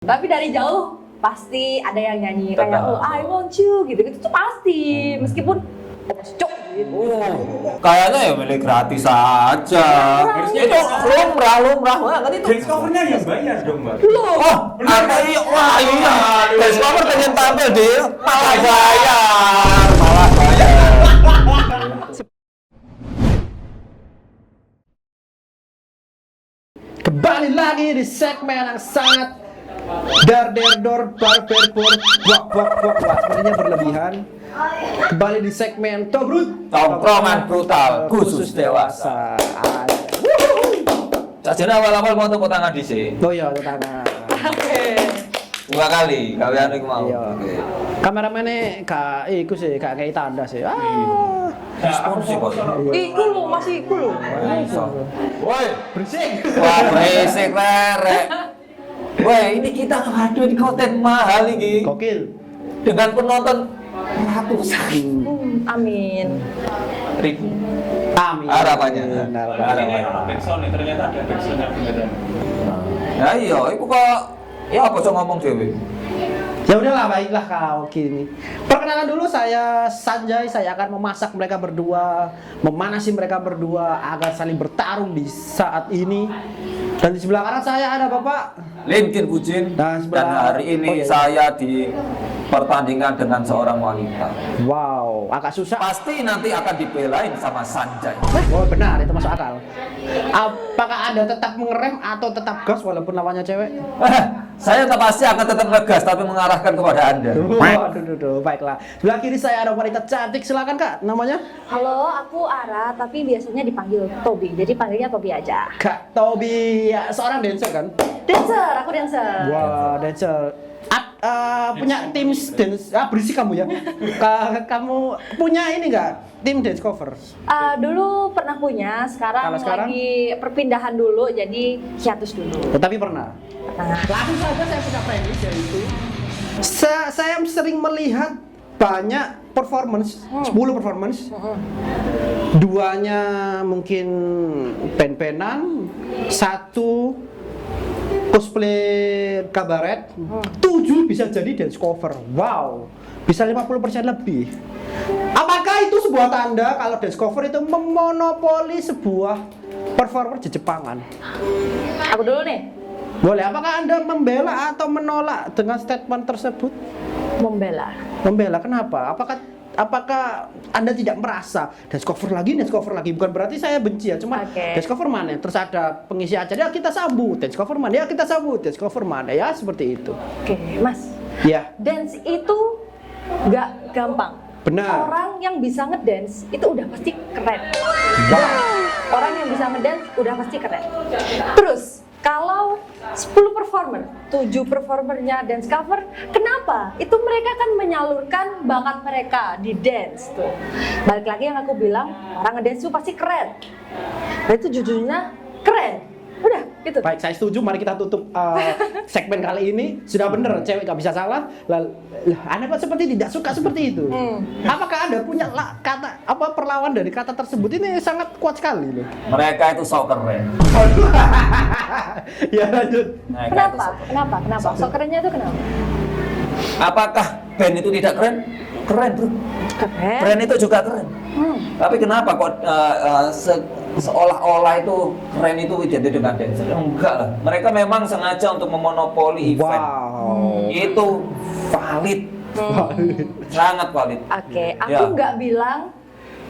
Tapi dari jauh pasti ada yang nyanyi kayak oh I want you gitu tuh pasti meskipun cocok gitu. Kayaknya ya milik gratis saja. Itu lumrah banget itu. Dance covernya yang bayar dong, Mbak. Oh, apa iya? Wah iya. Dance cover pengen tampil di malah bayar. Kembali lagi di segmen yang sangat dor barberpur wak sepertinya berlebihan. Kembali di segmen Tongkrongan brutal khusus dewasa. Sajane awal-awal mau tepuk tangan dhisik. Oh iya, tangan. Dua kali, kalian iku mau. Iya. Kameramane gak iku sih, gak kayak tanda sih. Responsif kok. Iku lu masih iku lu. Woi, Berisik. wah berisik lerek. Woi, ini kita ngadu di konten mahal ini. Gokil. Dengan penonton ratusan Amin. ribu. Amin. Harapannya. Ini orang backsound nih, ternyata ada backsoundnya beneran. Ya iya, iku kok ya apa cok ngomong dhewe. Ya udahlah, baiklah kau gini. Perkenalan dulu, saya Sanjay. Saya akan memasak mereka berdua, memanasi mereka berdua agar saling bertarung di saat ini. Dan di sebelah kanan saya ada Bapak Linkin Kucin. Nah, Dan sebelah- hari ini oh, iya. saya dipertandingkan dengan seorang wanita. Wow, agak susah. Pasti nanti akan dibelain sama Sanjay. Oh benar, itu masuk akal. Apakah Anda tetap mengerem atau tetap gas walaupun lawannya cewek? Saya pasti akan tetap ngegas tapi mengarahkan kepada Anda. Waduh, baiklah. Sebelah kiri saya ada wanita cantik, silakan Kak, namanya? Halo, aku Ara, tapi biasanya dipanggil Tobi. Jadi panggilnya Tobi aja. Kak Tobi, ya, seorang dancer kan? Dancer, aku dancer. Wah, dancer. Punya tim dance, berisik kamu ya. Kamu punya ini enggak? Tim dance cover? Dulu pernah punya, sekarang, Kalau sekarang? lagi perpindahan dulu, jadi hiatus dulu. Tetapi pernah. Nah, Langsung saja saya punya playlist yaitu saya sering melihat banyak performance, 10 performance. Duanya mungkin band-bandan, satu cosplay kabaret, 7 bisa jadi dance cover. Wow, bisa 50% lebih. Apakah itu sebuah tanda kalau dance cover itu memonopoli sebuah performer Jepangan? aku dulu nih, Boleh, apakah Anda membela atau menolak dengan statement tersebut? membela. Membela, kenapa? Apakah Anda tidak merasa dance cover lagi? Bukan berarti saya benci ya, cuma Oke. dance cover mana? Terus ada pengisi acara, ya kita sambut. Dance cover mana? Ya kita sambut. Dance cover mana? Ya seperti itu. Oke, Mas. Ya, Dance itu nggak gampang. benar. Orang yang bisa ngedance itu udah pasti keren. Orang yang bisa ngedance udah pasti keren. Terus kalau 10 performer, 7 performernya dance cover, kenapa? Itu mereka kan menyalurkan bakat mereka di dance tuh. Balik lagi yang aku bilang, orang ngedance itu pasti keren. Dan itu jujurnya keren. Udah, gitu. Baik, saya setuju. Mari kita tutup segmen kali ini. Sudah bener, cewek gak bisa salah. Anda kok seperti tidak suka seperti itu? Apakah Anda punya kata perlawan dari kata tersebut? Ini sangat kuat sekali loh. Mereka itu so keren. Ya lanjut. Mereka itu Kenapa? so keren. Kenapa? So kerennya itu kenapa? Apakah band itu tidak keren? Keren bro. Keren. Brand itu juga keren. Tapi kenapa kok seolah-olah itu keren itu identik dengan dancer? Enggak lah. Mereka memang sengaja untuk memonopoli event. Wow. Itu valid. Sangat valid. Oke, aku Ya. nggak bilang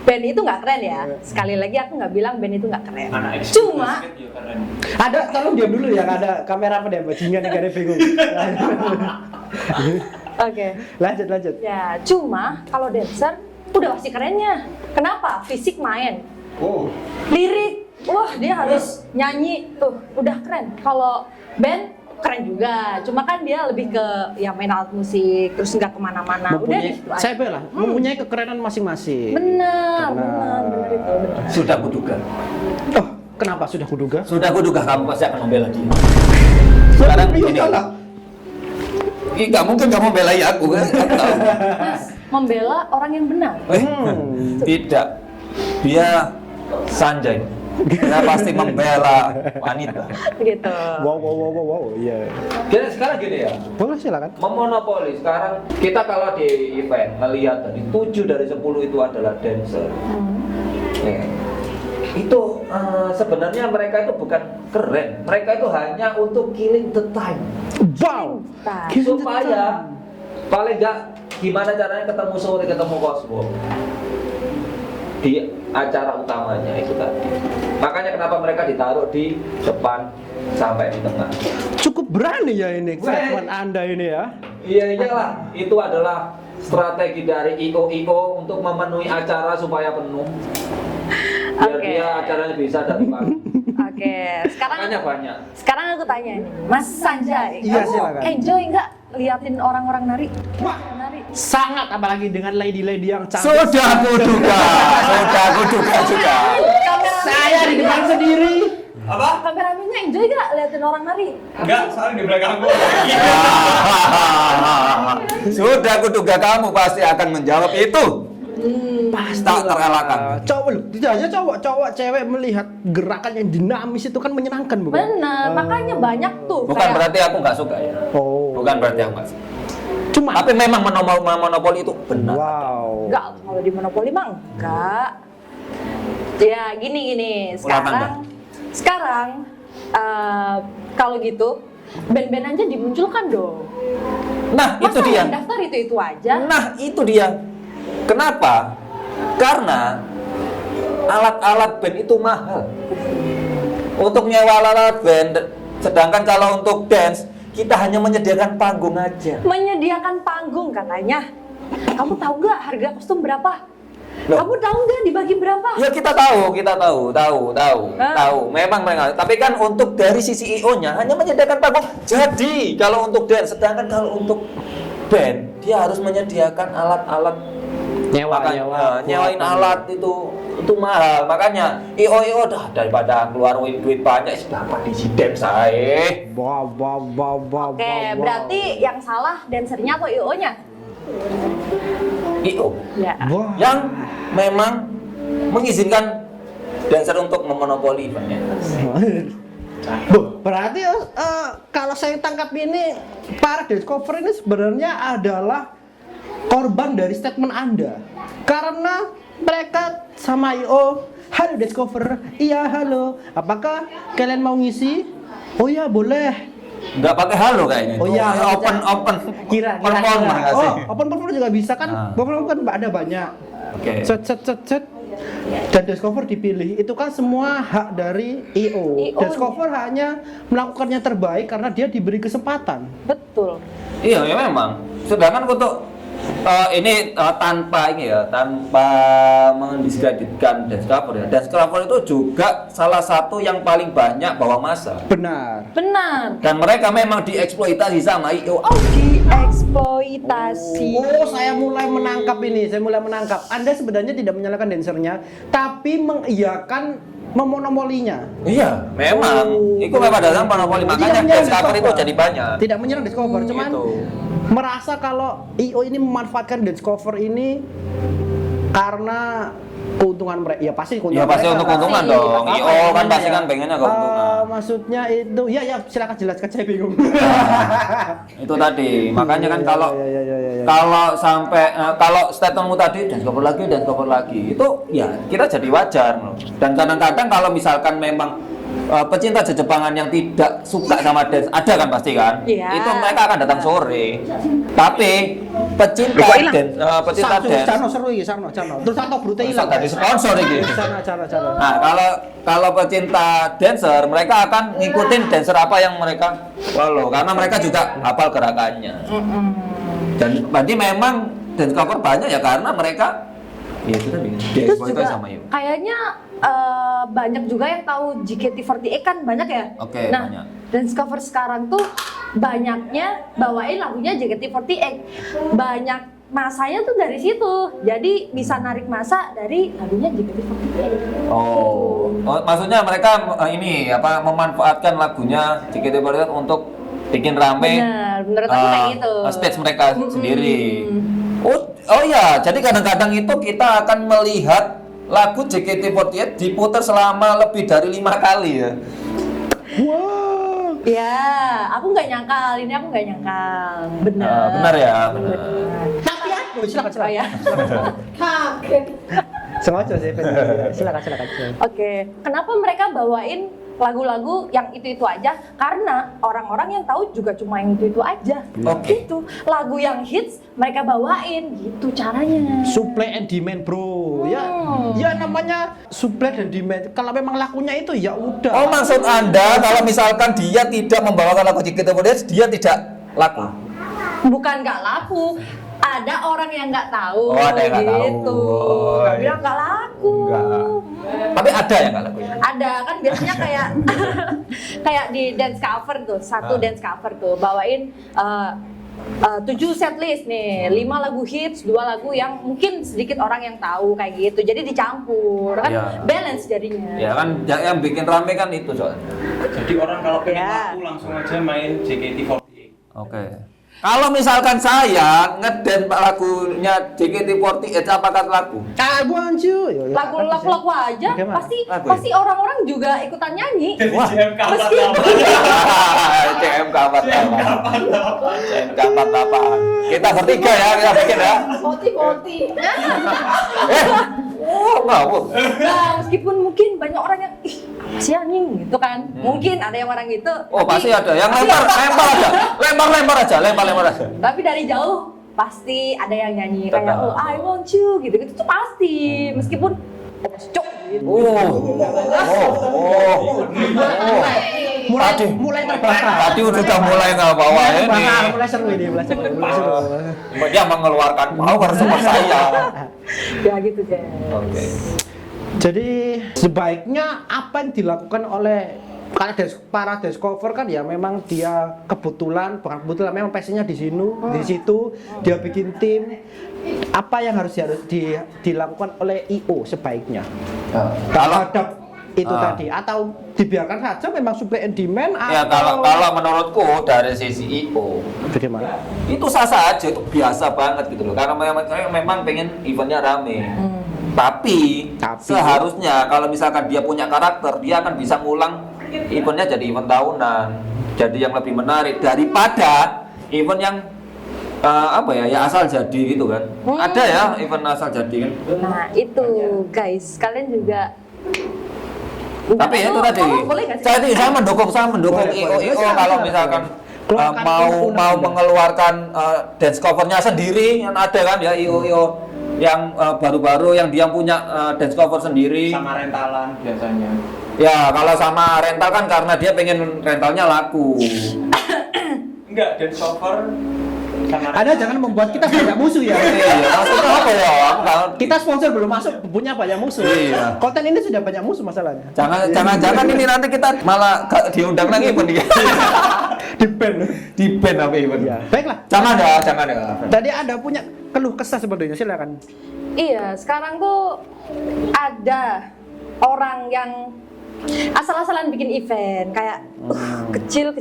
band itu nggak keren ya. Sekali lagi aku nggak bilang band itu nggak keren. Anak eksklusif Cuma ya keren. Ada, tolong diam dulu ya, ada kamera apa deh, bajingan yang gak ada bingung. oke. Lanjut. Ya, cuma kalau dancer udah pasti kerennya. Kenapa? Fisik main. Oh, Lirik, wah dia harus nyanyi tuh, udah keren. Kalau band keren juga, cuma kan dia lebih ke ya main alat musik, terus nggak kemana-mana. Udah Mempunyai, gitu aja. saya bela, mempunyai kekerenan masing-masing. Benar Benar. itu benar. Sudah kuduga. Oh, kenapa sudah kuduga? Sudah kuduga kamu pasti akan membela dia. Sekarang ini. Ih, nggak mungkin kamu belai aku kan? Aku tahu. Mas, membela orang yang benar. Tidak. Dia Sanjay. Dia pasti membela wanita. Gitu. Wow, iya. Jadi sekarang gini ya, Boleh silakan. memonopoli sekarang kita kalau di event ngelihat tadi 7 dari 10 itu adalah dancer. Ya. Itu sebenarnya mereka itu bukan keren, mereka itu hanya untuk killing the time. Wow. Supaya paling nggak gimana caranya ketemu sore, ketemu Cosmo di acara utamanya itu tadi. Makanya kenapa mereka ditaruh di depan sampai di tengah. Cukup berani ya ini statement Anda ini ya. Iya iyalah, itu adalah strategi dari IO untuk memenuhi acara supaya penuh. Biar Oke. dia acaranya bisa dari pagi. Oke, sekarang Makanya banyak. sekarang aku tanya nih, Mas Sanjay, Iya, kamu silakan. enjoy nggak liatin orang-orang nari? Wah. Nari. Sangat, apalagi dengan lady-lady yang cantik. Sudah aku duga juga. Saya di depan sendiri. Apa? Kameramennya enjoy nggak liatin orang nari? Enggak, soalnya di belakang gua. Sudah aku duga kamu pasti akan menjawab itu. Pasti Tak terelakkan. Cowok loh, tidak hanya cowok, cewek melihat gerakan yang dinamis itu kan menyenangkan, bukan? Bener, makanya banyak tuh. Bukan kayak- berarti aku nggak suka ya. Oh. Bukan berarti aku nggak suka. Cuma. Tapi memang monopoli itu benar. Wow. Enggak, kalau di monopoli mah enggak. Ya gini. Sekarang kalau gitu band-band aja dimunculkan dong. Nah, itu Masa dia. yang daftar itu aja? Nah, itu dia. Kenapa? Karena alat-alat band itu mahal. Untuk nyewa alat band, sedangkan kalau untuk dance kita hanya menyediakan panggung aja. Menyediakan panggung katanya. Kamu tahu nggak harga kostum berapa? Loh. Kamu tahu nggak dibagi berapa? Ya kita tahu. Memang mereka. Tapi kan untuk dari sisi IO-nya hanya menyediakan panggung. Jadi kalau untuk dance, sedangkan kalau untuk band dia harus menyediakan alat-alat. Nyewain alat itu mahal. Makanya IO dah daripada keluarin duit banyak dapat di sidem saya. Wow. Oke, berarti yang salah dancernya atau IO-nya? IO Ya. Wah. yang memang mengizinkan dancer untuk memonopoli eventnya. Berarti kalau saya tangkap ini para dance cover ini sebenarnya adalah korban dari statement Anda. Karena mereka sama IO, halo dance cover, iya halo, apakah kalian mau ngisi? Oh ya boleh. Nggak pakai halo kayaknya. Oh iya, open Kira. performance nggak sih? Oh, open performance juga bisa kan? Ah. Performance kan ada banyak. Oke. Set. Dan Discover dipilih itu kan semua hak dari IO. IO. Discover hanya melakukannya terbaik karena dia diberi kesempatan. Betul. Iya ya memang. Sedangkan untuk tanpa mendiskreditkan dance cover ya. Dance cover itu juga salah satu yang paling banyak bawa masa. Benar. Benar. Dan mereka memang dieksploitasi sama IO. Dieksploitasi. Oh, saya mulai menangkap ini. Anda sebenarnya tidak menyalahkan dancernya, tapi mengiyakan memonopolinya. Iya, memang. Itu memang datang monopoli. Makanya menyerang dance cover itu Discover. jadi banyak. Tidak menyerang Discover, cuman Gitu. merasa kalau IO ini memanfaatkan dance cover ini karena keuntungan mereka. Ya pasti keuntungan. Ya pasti mereka untuk lah. keuntungan Pasti. dong. Apa IO ya kan namanya pasti ya? kan pengennya keuntungan. Maksudnya itu, ya silakan jelaskan, saya bingung. Itu tadi. Makanya kan kalau Ya. kalau sampai kalau statementmu tadi dan cover lagi itu ya kita jadi wajar loh. Dan kadang-kadang kalau misalkan memang pecinta Jepangan yang tidak suka sama dance ada kan pasti kan? Iya. Itu mereka akan datang sore. Tapi pecinta dance pecinta dance Sarno seru iki, Sarno. Terus atau brute ilang. dari sponsor ini. Sarno. Nah, kalau pecinta dancer, mereka akan ngikutin dancer apa yang mereka follow karena mereka juga hafal gerakannya. Dan berarti memang dance cover banyak ya karena mereka ya itu tadi Terus dieksploitasi juga sama IO. kayaknya banyak juga yang tahu JKT48 kan banyak ya. Oke, nah, banyak. dance cover sekarang tuh banyaknya bawain lagunya JKT48. Banyak masanya tuh dari situ. Jadi bisa narik masa dari lagunya JKT48. Oh, maksudnya mereka memanfaatkan lagunya JKT48 untuk bikin rame. Bener, menurut aku kayak gitu. Stage mereka sendiri. Oh ya, jadi kadang-kadang itu kita akan melihat lagu JKT48 diputar selama lebih dari 5 kali ya. Wow. Ya, aku nggak nyangkal, ini aku nggak nyangkal. Benar. Benar ya, benar. Tapi aku silakan Oh ya. Sengaja sih, silakan. Oke, kenapa mereka bawain lagu-lagu yang itu aja? Karena orang-orang yang tahu juga cuma yang itu aja. Oke. Gitu. Lagu yang hits mereka bawain, gitu caranya. Supply and demand, bro. Ya namanya supply dan demand. Kalau memang lakunya itu ya udah. Oh, maksud Anda kalau misalkan dia tidak membawakan lagu JKT48 dia tidak laku? Bukan nggak laku, ada orang yang nggak tahu. Oh, ada yang nggak tahu. gitu. Oh, Nggak iya. bilang nggak laku. Tapi ada ya nggak lakunya? Ada kan biasanya kayak kayak di dance cover tuh, satu dance cover tuh bawain 7 set list nih, 5 lagu hits, 2 lagu yang mungkin sedikit orang yang tahu kayak gitu. Jadi dicampur kan Iya. balance jadinya. Ya kan yang bikin rame kan itu soalnya. Jadi orang kalau pengen Ya. laku langsung aja main JKT48. Oke. Kalau misalkan saya ngedance lagunya JKT48 apakah laku? I want you. Lagu aja Bagaimana? pasti orang-orang juga ikutan nyanyi. Jadi Wah. JM kapan CMK 48. Kita bertiga ya, kita bikin ya. Moti. Ngawur. Nah, meskipun mungkin banyak orang yang masih anjing gitu kan. Mungkin ada yang orang gitu. Oh, tapi- pasti ada. Yang lempar aja. Lempar aja. Tapi dari jauh pasti ada yang nyanyi kayak Tetap. I want you gitu tuh pasti meskipun cok gitu. Mulai terbakar. Tadi udah mulai nggak bawa ini. Mulai seru ini, mulai seru. Dia mengeluarkan power sama saya. Ya gitu deh. Oke. Jadi sebaiknya apa yang dilakukan oleh para discover kan ya memang dia bukan kebetulan memang passionnya di situ dia bikin tim. Apa yang harus dilakukan oleh IO sebaiknya terhadap itu tadi, atau dibiarkan saja memang supply and demand, Ya atau kalau menurutku dari sisi IO bagaimana? itu sah-sah aja, itu biasa banget gitu loh. Karena memang pengen eventnya rame. Tapi seharusnya kalau misalkan dia punya karakter, dia akan bisa ngulang eventnya jadi event tahunan, jadi yang lebih menarik daripada event yang ya asal jadi gitu kan. Ada ya event asal jadi kan. Nah itu guys, kalian juga. Tapi itu tadi, boleh nggak sih? saya mendukung Boleh, IO boleh. kalau misalkan Keluarkan mau mengeluarkan dance covernya sendiri, yang ada kan ya IO yang baru-baru yang dia punya dance cover sendiri. Sama rentalan biasanya. Ya kalau sama rental kan karena dia pengen rentalnya laku. Enggak, dance cover sama Anda jangan membuat kita banyak musuh ya. Iya, maksudnya apa ya? Aku nggak- Kita sponsor belum masuk punya banyak musuh. Iya. Konten ini sudah banyak musuh masalahnya. Jangan ini nanti kita malah diundang lagi pun dia. Di band. Di band apa event. Ya. Baiklah. Jangan ya. Tadi Anda punya keluh kesah sebenarnya, silakan. Iya, sekarang tuh ada orang yang asal-asalan bikin event kayak kecil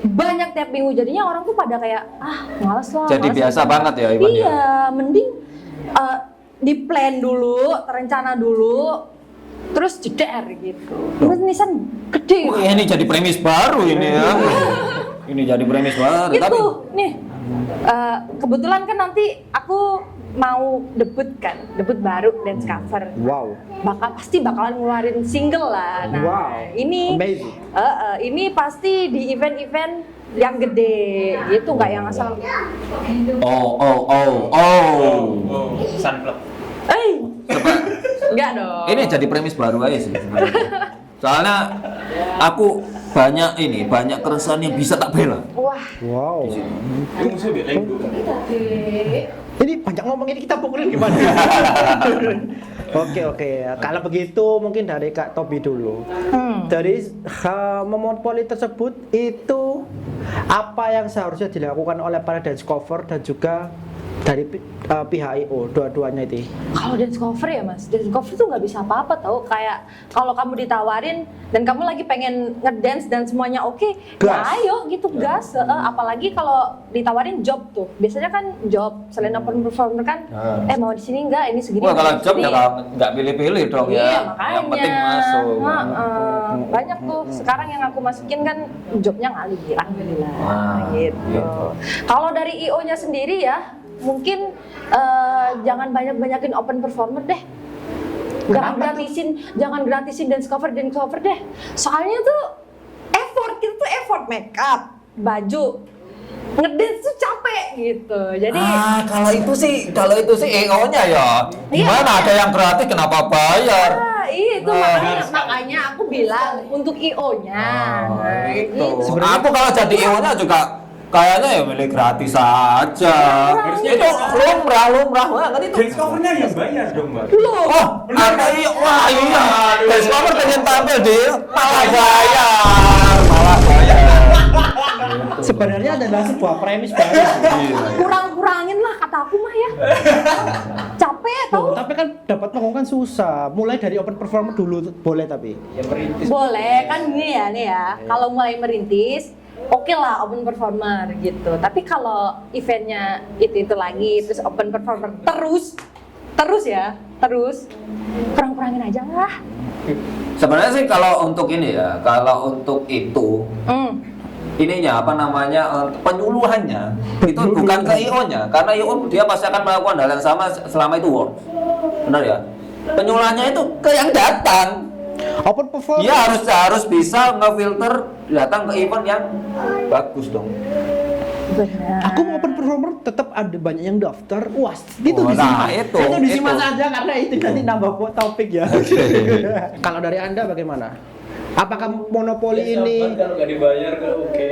banyak tiap minggu, jadinya orang tuh pada kayak malas lah. Jadi malas biasa lah. banget ya eventnya. Iya, mending di plan dulu, terencana dulu, terus jeder gitu. Terus nisan gede gitu. Wah, ini jadi premis baru ini ya. Ini jadi premis baru. Itu Tapi nih kebetulan kan nanti aku mau debut baru dance cover. Wow. Pasti bakalan ngeluarin single lah. Nah, Wow. ini Amazing. ini pasti di event-event yang gede gitu, nggak yang asal. Sunblock. Enggak dong. ini jadi premis baru aja sih. Soalnya aku banyak keresahan yang bisa tak bela. Wah, Wow. Itu musuh Lego. Ini banyak ngomong ini kita pukulin gimana? Oke. Kalau begitu mungkin dari Kak Tobi dulu. Dari monopoli tersebut itu apa yang seharusnya dilakukan oleh para dance cover dan juga dari pihak IO dua-duanya itu. Kalau dance cover ya mas, dance cover tuh nggak bisa apa-apa tau. Kayak kalau kamu ditawarin dan kamu lagi pengen ngedance dan semuanya oke, ya Gas. ayo gitu gas. Apalagi kalau ditawarin job tuh, biasanya kan job selain open performer kan, mau di sini nggak, ini segini. Wah, kalau ini job segini. ya nggak pilih-pilih dong Iya, ya. makanya. Yang penting masuk. Banyak tuh sekarang yang aku masukin kan jobnya ngalir, alhamdulillah. Gitu. Kalau dari IO-nya sendiri ya, mungkin jangan banyakin open performer deh. Jangan gratisin dance cover deh. Soalnya tuh kita tuh effort make up, baju, ngedance tuh capek gitu. Jadi Kalau itu sih EO-nya ya. Gimana ada yang gratis kenapa bayar? itu makanya aku bilang untuk IO-nya. Gitu. Aku kalau jadi EO-nya juga kayaknya ya milih gratis aja. Itu lumrah banget itu. Dance covernya yang bayar dong, Mbak. Oh, ada wah iya. Dance cover pengen tampil di malah bayar. Sebenarnya adalah sebuah premis baru. Kurangin lah kata aku mah ya. Capek tau. Tapi kan dapat panggung kan susah. Mulai dari open performer dulu boleh tapi. Boleh kan nih ya. Kalau mulai merintis, oke lah open performer gitu. Tapi kalau eventnya itu lagi, terus open performer terus kurangin aja lah. Sebenarnya sih kalau untuk ini ya, kalau untuk itu ininya apa namanya penyuluhannya itu bukan ke IO-nya, karena IO dia pasti akan melakukan hal yang sama selama itu work. Benar ya? Penyuluhannya itu ke yang datang. Open performer. Dia harus bisa ngefilter datang ke event yang bagus dong. Benar. Aku mau open performer tetap ada banyak yang daftar. Wah, itu Oh, disimak. nah, itu. Disimak saja karena itu nanti nambah topik ya. Kalau dari Anda bagaimana? Apakah monopoli ini Kalau nggak dibayar kan oke.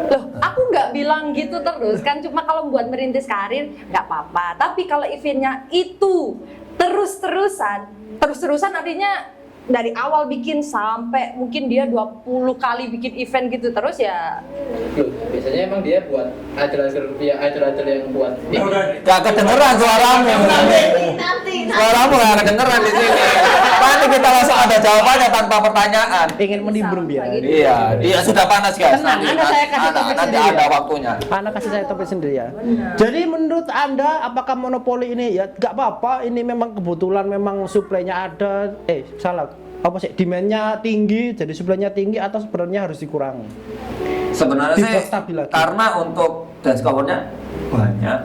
Loh, aku nggak bilang gitu terus kan, cuma kalau buat merintis karir nggak apa-apa. Tapi kalau eventnya itu terus-terusan artinya dari awal bikin sampai mungkin dia 20 kali bikin event gitu terus ya. Loh, biasanya emang dia buat acara-acara yang buat Gak kedengeran suaramu. Suaramu gak kedengeran di sini. Nanti kita langsung ada jawabannya tanpa pertanyaan. ingin menimbrung dia? Iya, sudah panas guys. Tenang, Anda saya kasih topik nanti sendiri ada ya. waktunya. Anda kasih saya topik sendiri ya. Jadi menurut Anda apakah monopoli ini ya nggak apa-apa, ini memang kebetulan memang suplainya ada, apa sih, demand-nya tinggi jadi suplainya tinggi atau sebenarnya harus dikurangi? Sebenarnya sih Stabil lagi. karena untuk dance covernya banyak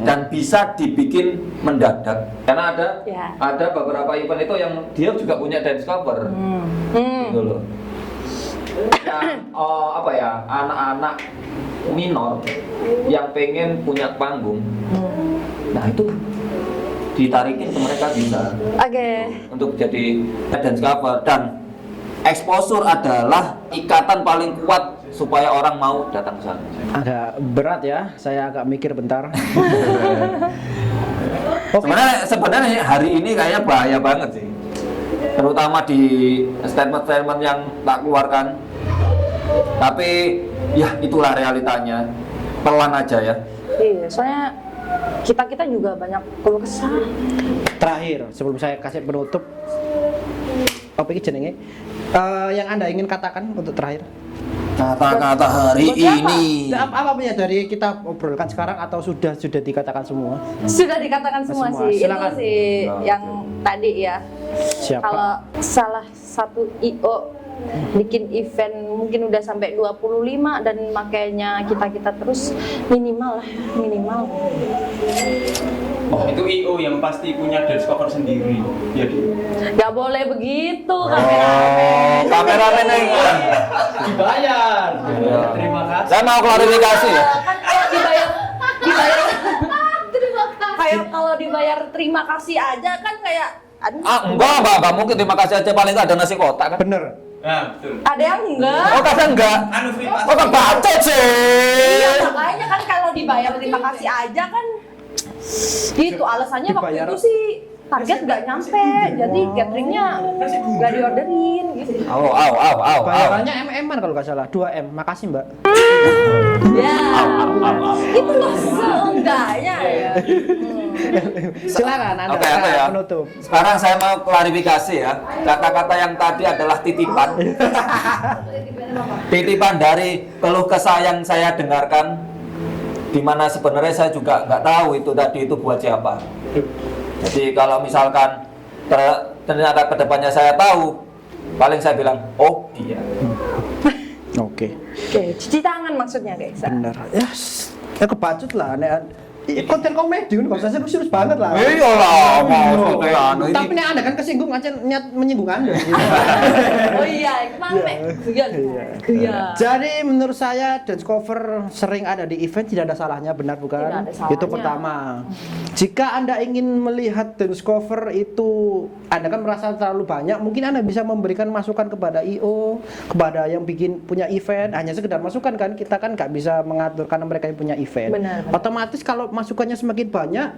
dan bisa dibikin mendadak. Karena ada beberapa event itu yang dia juga punya dance cover. Gitu loh. Yang anak-anak minor yang pengen punya panggung. Nah, itu ditarikin ke mereka bisa. Oke. Untuk jadi dance cover, dan exposure adalah ikatan paling kuat supaya orang mau datang ke sana. Agak berat ya, saya agak mikir bentar. Sebenarnya hari ini kayaknya bahaya banget sih, terutama di statement-statement yang tak keluarkan. Tapi ya itulah realitanya, pelan aja ya. Iya, soalnya kita juga banyak keluh kesah. Terakhir, sebelum saya kasih penutup, apa ini jenenge? Yang Anda ingin katakan untuk terakhir? Kata-kata hari Buat siapa? ini. Apa ya dari kita obrolkan sekarang atau sudah dikatakan semua? Sudah dikatakan semua Semua. sih. Silakan. Itu sih yang tadi ya. Siapa? Kalau salah satu IO bikin event mungkin udah sampai 25 dan makanya kita terus minimal. Itu IO yang pasti punya dance cover sendiri. Jadi Gak boleh begitu Oh, kameramen. kameramen yang dibayar. Iya. Terima kasih. saya mau klarifikasi ya. Kan kalau dibayar kayak kalau dibayar terima kasih aja kan kayak aduh, Enggak mungkin, terima kasih aja, paling nggak ada nasi kotak kan. Bener. nah, betul. ada yang enggak. Oh, kadang enggak. Anu free pass. Oh, kebacot sih. Iya, makanya kan kalau dibayar terima kasih aja kan gitu alasannya waktu Dibayar. itu sih target nggak nyampe, jadi cateringnya nggak diorderin gitu. Bayarannya MM-an kalau nggak salah, 2M. Makasih Mbak. Ya, itu loh seenggaknya ya. Silakan Anda Oke, apa ya? penutup. Sekarang saya mau klarifikasi ya. Kata-kata yang tadi adalah titipan. Titipan dari keluh kesah yang saya dengarkan, di mana sebenarnya saya juga nggak tahu itu tadi itu buat siapa. Jadi kalau misalkan ternyata kedepannya saya tahu, paling saya bilang, oh iya. Oke. Oke, cuci tangan maksudnya guys. Bener. Ya kebacut lah konten komedi kan gak usah serius banget lah. Iya lah, mau anu ini. Tapi nek Anda kan kesinggung aja niat menyinggung Anda. Oh iya, kemarin Mek. Guyon. Guyon. Jadi menurut saya dance cover sering ada di event tidak ada salahnya, benar bukan? Tidak ada salahnya. Itu pertama. Jika Anda ingin melihat dance cover itu Anda kan merasa terlalu banyak, mungkin Anda bisa memberikan masukan kepada IO, kepada yang bikin punya event, hanya sekedar masukan kan, kita kan nggak bisa mengatur karena mereka yang punya event. Benar. Otomatis kalau masukannya semakin banyak,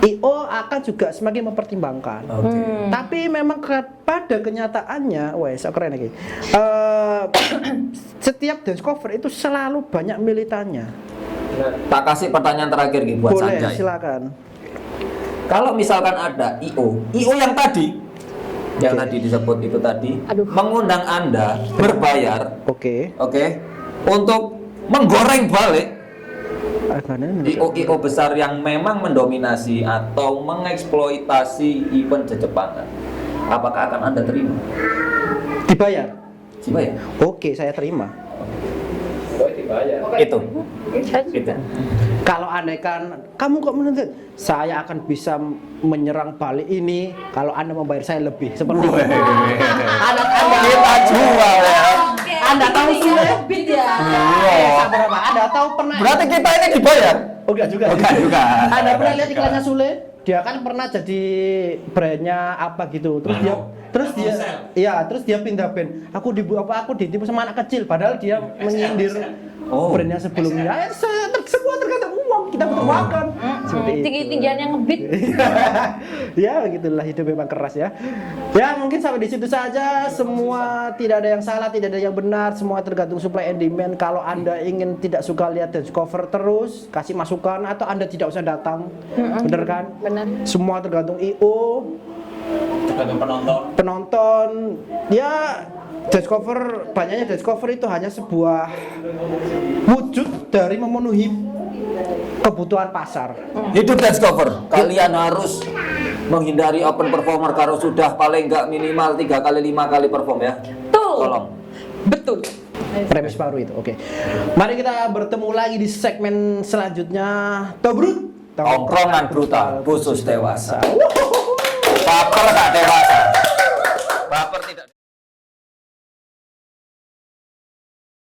IO akan juga semakin mempertimbangkan. Oke. Tapi memang pada kenyataannya, wes keren lagi. Setiap dance cover itu selalu banyak militannya. Tak kasih pertanyaan terakhir gitu buat Boleh, Sanjay. silakan. Kalau misalkan ada IO yang tadi, yang tadi disebut itu tadi, Aduh. mengundang Anda berbayar, Oke. untuk menggoreng balik Agaknya IO besar yang memang mendominasi atau mengeksploitasi event Jejepangan, apakah akan Anda terima? dibayar. Siapa ya? Oke, saya terima. Oh, dibayar. Itu. Saya Itu. juga. Kalau anehkan, kamu kok menuntut? Saya akan bisa menyerang balik ini kalau Anda membayar saya lebih. Seperti itu. Anda Kita jual ya. Oke. Anda tahu Ini Sule? lebih ya. Sabar apa? Anda tahu pernah? Berarti kita ini dibayar? Oh, enggak juga. Bukan juga. Anda pernah lihat iklannya Sule? Dia kan pernah jadi brandnya apa gitu. Terus dia pindah brand. Aku ditipu sama anak kecil padahal dia menyindir brandnya sebelumnya. Semua tergantung uang, kita butuh makan. Seperti itu. Tinggi-tinggian yang ngebit. Ya begitulah hidup memang keras ya. Ya mungkin sampai di situ saja. Semua tidak ada yang salah, tidak ada yang benar. Semua tergantung supply and demand. Kalau Anda ingin tidak suka lihat dance cover terus, kasih masukan atau Anda tidak usah datang. Bener kan? Benar. Semua tergantung IO, Tergantung penonton. penonton. Ya dance cover, banyaknya dance cover itu hanya sebuah wujud dari memenuhi kebutuhan pasar. Hidup dance cover. Kalian harus menghindari open performer kalau sudah paling nggak minimal 3 kali 5 kali perform ya. Betul. Tolong. Betul. Premis baru itu. Oke. Mari kita bertemu lagi di segmen selanjutnya. Tobrut. Tongkrongan brutal khusus dewasa. Baper tak dewasa. Baper tidak.